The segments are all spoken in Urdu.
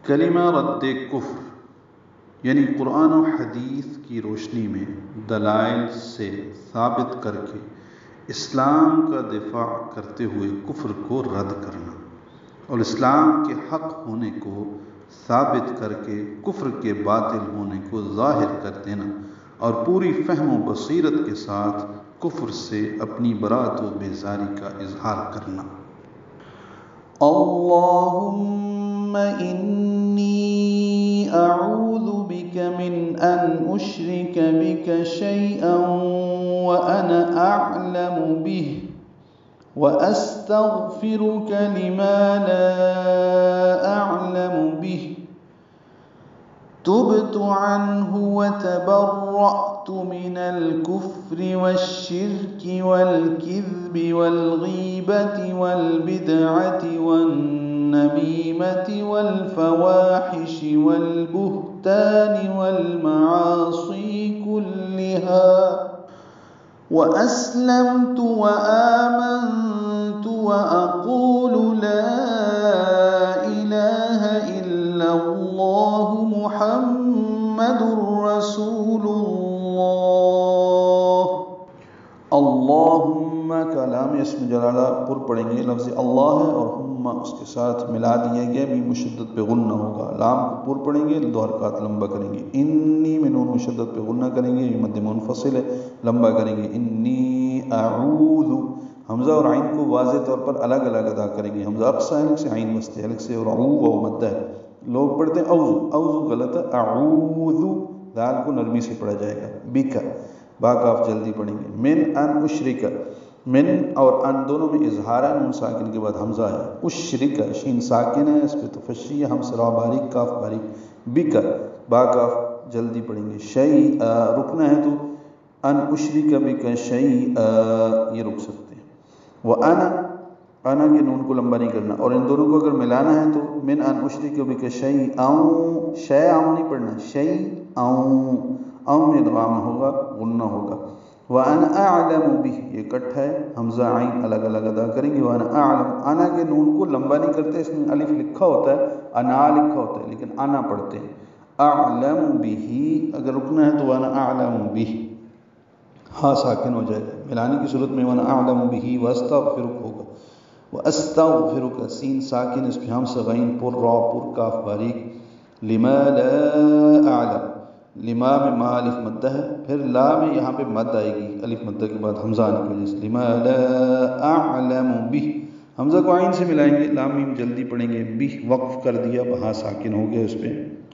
کلمہ رد کفر یعنی قرآن و حدیث کی روشنی میں دلائل سے ثابت کر کے اسلام کا دفاع کرتے ہوئے کفر کو رد کرنا، اور اسلام کے حق ہونے کو ثابت کر کے کفر کے باطل ہونے کو ظاہر کر دینا، اور پوری فہم و بصیرت کے ساتھ کفر سے اپنی برات و بیزاری کا اظہار کرنا۔ اللہم انی اعوذ بک من ان اشرک بک شیئا وانا اعلم به واستغفرک لما لا اعلم به تبت عنه وتبرأت من الكفر والشرك والكذب والغيبة والبدعة والنميمة والفواحش والبهتان والمعاصي كلها وأسلمت وآمنت وأقول لا إله إلا الله محمد رسول اللہ۔ اللہم کا لام اسم جلالہ پر پڑھیں گے، لفظ اللہ ہے اور ہم اس کے ساتھ ملا دیا گیا، بھی مشدد پہ غنہ ہوگا، لام کو پر پڑھیں گے، دو حرکات لمبا کریں گے، انی میں نون مشدد پہ غنہ کریں گے، یہ مد منفصل ہے، لمبا کریں گے، انی اعوذ، حمزہ اور عین کو واضح طور پر الگ الگ ادا کریں گے، حمزہ اقصی حلق سے، عین وسطی حلق سے، اور او مدہ ہے، لوگ پڑھتے ہیں اوزو غلط ہے، اعوذ دال کو نرمی سے پڑھا جائے گا، بکا با کاف جلدی پڑھیں گے، من ان اشرک، من اور ان دونوں میں اظہار ہے، نون ساکن کے بعد حمزہ ہے، اشرک شین ساکن ہے، اس پہ تفشی ہے، ہم سرا باریک کاف باریک، بکا با کاف جلدی پڑھیں گے، شیئا رکنا ہے تو ان اشرک بک شیئا یہ رک سکتے ہیں، انا کے نون کو لمبا نہیں کرنا، اور ان دونوں کو اگر ملانا ہے تو من ان اشرک بک شیئا، شیئا نہیں پڑھنا، شیئا میں ادغام ہوگا، غنہ ہوگا، وَأَنَا أَعْلَمُ بِهِ یہ کٹ ہے، حمزہ عین الگ الگ ادا کریں گے، وَأَنَا أَعْلَمُ انا کے نون کو لمبا نہیں کرتے، اس میں الف لکھا ہوتا ہے، انا لکھا ہوتا ہے، لیکن انا پڑھتے ہیں، اعلم بِهِ اگر رکنا ہے تو وَأَنَا أَعْلَمُ بِهِ ہاں ساکن ہو جائے گا، ملانے کی صورت میں وَأَنَا أَعْلَمُ بِهِ وَأَسْتَغْفِرُكَ ہوگا، وَأَسْتَغْفِرُكَ سین ساکن، اس پہ ہم سے غین پر را پر کاف باریک، لما لا اعلم، لما میں ما الف مدہ ہے، پھر لا میں یہاں پہ مد آئے گی الف مدہ کے بعد حمزہ آنے کی وجہ سے، لما لا اعلم به حمزہ کو عین سے ملائیں گے، لام میم جلدی پڑھیں گے، به وقف کر دیا، بہا ساکن ہو گیا، اس پہ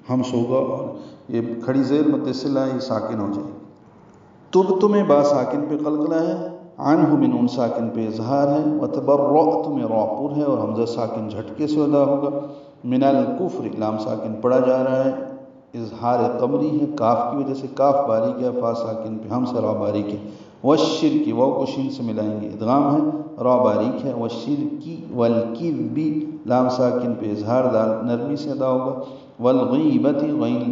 ہمس ہوگا، اور یہ کھڑی زیر مد صلہ یہ ساکن ہو جائے گی، تبت میں با ساکن پہ قلقلہ ہے، عنہ میں نون ساکن پہ اظہار ہے، وتبرأت میں را پر ہے اور حمزہ ساکن جھٹکے سے ادا ہوگا، من الکفر لام ساکن پڑھا جا رہا ہے، اظہار قمری ہے، کاف کی وجہ سے کاف باریک ہے، فا ساکن پہ ہم سے را باریک ہے، والشرک واو کو شین سے ملائیں گے، ادغام ہے، را باریک ہے، والشرکی والکذبی لام ساکن پہ اظہار دال نرمی سے ادا ہوگا، والغیبت غین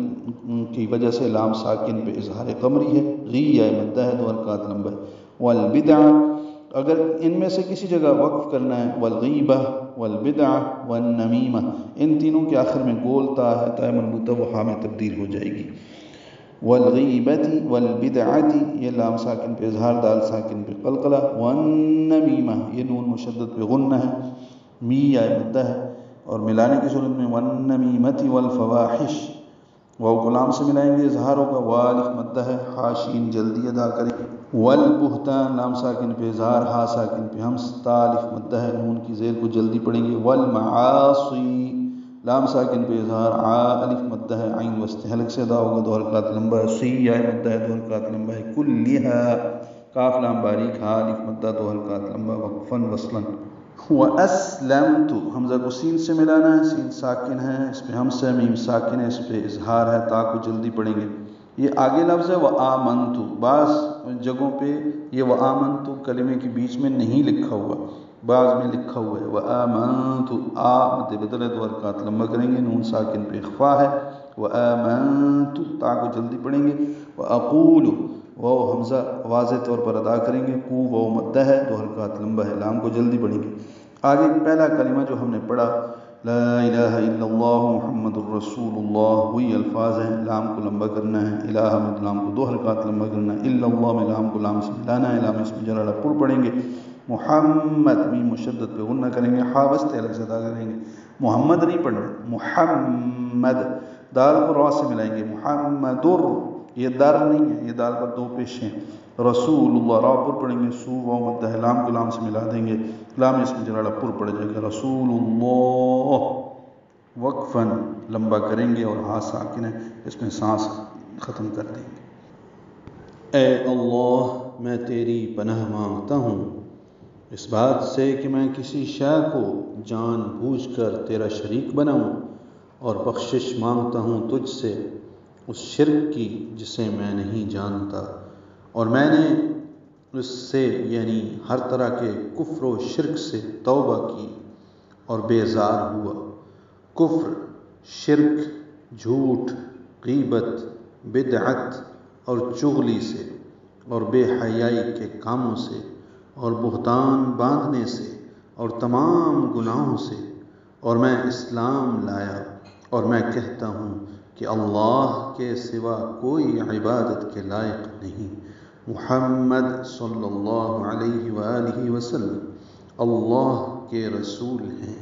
کی وجہ سے لام ساکن پہ اظہار قمری ہے، غی یا مدہ ہے، دو حرکات لمبا ہے، والبدع اگر ان میں سے کسی جگہ وقف کرنا ہے، والغیبہ والبدعہ والنمیمہ ان تینوں کے آخر میں گول تا ہے، تا مربوطہ وہ ہاں میں تبدیل ہو جائے گی، والغیبتی والبدعتی یہ لام ساکن پہ اظہار دال ساکن پہ قلقلہ، والنمیمہ یہ نون مشدد پہ غنہ ہے، می یا مدہ ہے، اور ملانے کی صورت میں والنمیمتی والفواحش واو کو لام سے ملائیں گے، اظہار ہوگا، والف مدہ ہے، حاشین جلدی ادا کریں، والبہتان لام ساکن پہ اظہار، ہا ساکن پہ ہمس، تا الف مدہ ہے، نون کی زیر کو جلدی پڑھیں گے، والمعاصی لام ساکن پہ اظہار، عا الف مدہ ہے، عین وسط حلق سے ادا ہوگا، دو حرکات لمبا ہے، سی یا مدہ ہے، دو حرکات لمبا ہے، کلھا کاف لام باریک، ہا الف مدہ، دو حرکات لمبا، وقفاً وصلاً، وَأَسْلَمْتُ حمزہ کو سین سے ملانا ہے، سین ساکن ہے، اس پہ ہم سے میم ساکن ہے، اس پہ اظہار ہے، تا کو جلدی پڑھیں گے، یہ آگے لفظ ہے وَآمَنْتُ، بعض جگہوں پہ یہ وَآمَنْتُ کلمے کے بیچ میں نہیں لکھا ہوا، بعض میں لکھا ہوا ہے وَآمَنْتُ، مد بدل ہے، دو حرکات لمبا کریں گے، نون ساکن پہ اخفا ہے، وَآمَنْتُ تا کو جلدی پڑھیں گے، وَأَقُولُ واو حمزہ واضح طور پر ادا کریں گے، کو واو مدہ ہے، دو حرکات لمبا ہے، لام کو جلدی پڑھیں گے، آگے پہلا کلمہ جو ہم نے پڑھا لا الہ الا اللہ محمد الرسول اللہ، وہی الفاظ ہیں، لام کو لمبا کرنا ہے، الہ میں لام کو 2 حرکات لمبا کرنا ہے، الا اللہ میں لام کو لام سے ملانا ہے، لام اسم جلالہ پر پڑھیں گے، محمد میم مشدد پہ غنہ کریں گے، ہا وسط الگ سے ادا کریں گے، محمد نہیں پڑھنا، محمد، دال کو را سے ملائیں گے، محمد، یہ در نہیں ہے، یہ دال پر 2 پیش ہیں، رسول اللہ، را پر پڑھیں گے، سو و مدہ ہے، لام کو لام سے ملا دیں گے، لام اسم جلالہ پر پڑ جائے گا، رسول اللہ، وقفاً لمبا کریں گے اور ہا ساکن ہے، اس میں سانس ختم کر دیں گے۔ اے اللہ، میں تیری پناہ مانگتا ہوں اس بات سے کہ میں کسی شے کو جان بوجھ کر تیرا شریک بناؤں، اور بخشش مانگتا ہوں تجھ سے اس شرک کی جسے میں نہیں جانتا، اور میں نے اس سے یعنی ہر طرح کے کفر و شرک سے توبہ کی اور بیزار ہوا۔ کفر، شرک، جھوٹ، غیبت، بدعت اور چغلی سے، اور بے حیائی کے کاموں سے، اور بہتان باندھنے سے، اور تمام گناہوں سے، اور میں اسلام لایا، اور میں کہتا ہوں کہ اللہ کے سوا کوئی عبادت کے لائق نہیں، محمد صلی اللہ علیہ وآلہ وسلم اللہ کے رسول ہیں۔